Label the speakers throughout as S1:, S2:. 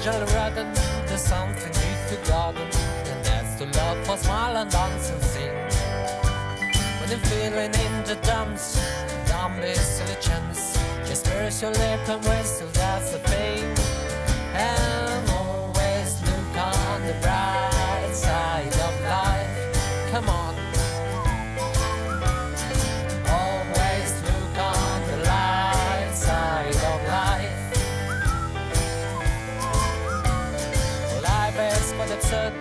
S1: angel rather than something you've forgotten. And that's to love for smile and dance and sing. When you're feeling in the dumps, don't be silly chance. Just burst your lip and whistle, that's the thing. And always look on the bright side of life. Come on. Always look on the light side of life. Life is but absurd,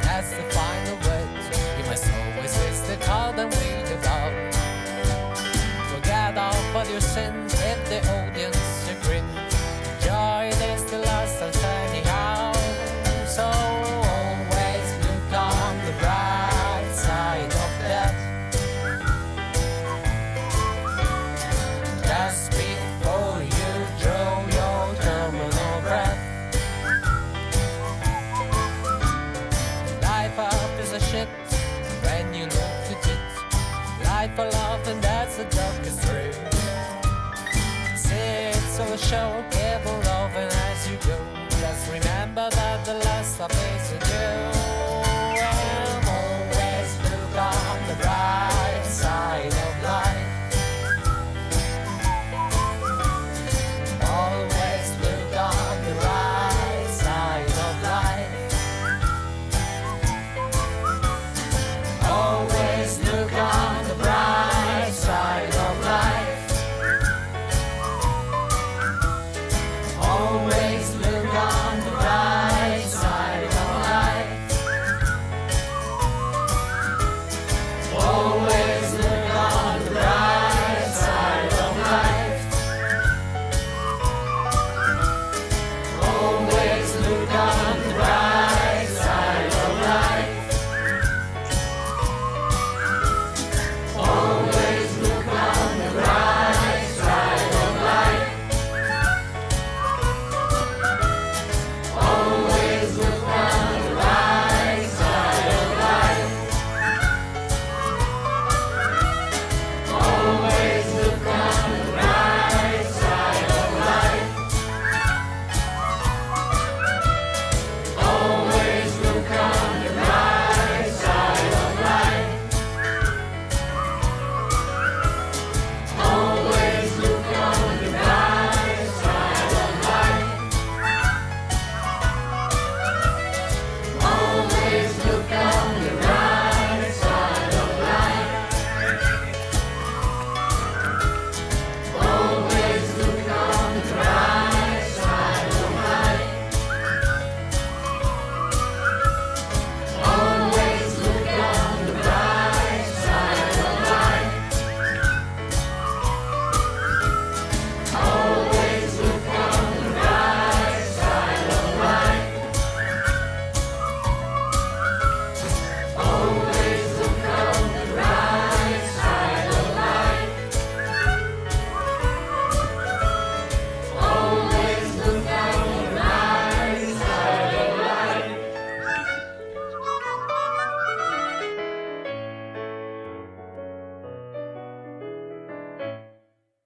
S1: that's the final word. You must always face the cloud and read about. Forget all but your sins, let the audience you grin. Joy is the last and shining out. So always look on the bright side of death. Just before you draw your terminal breath. Life up is a shit when you look at it. Life for love and that's the darkest truth. It's all a show, give loving as you go. Just remember that the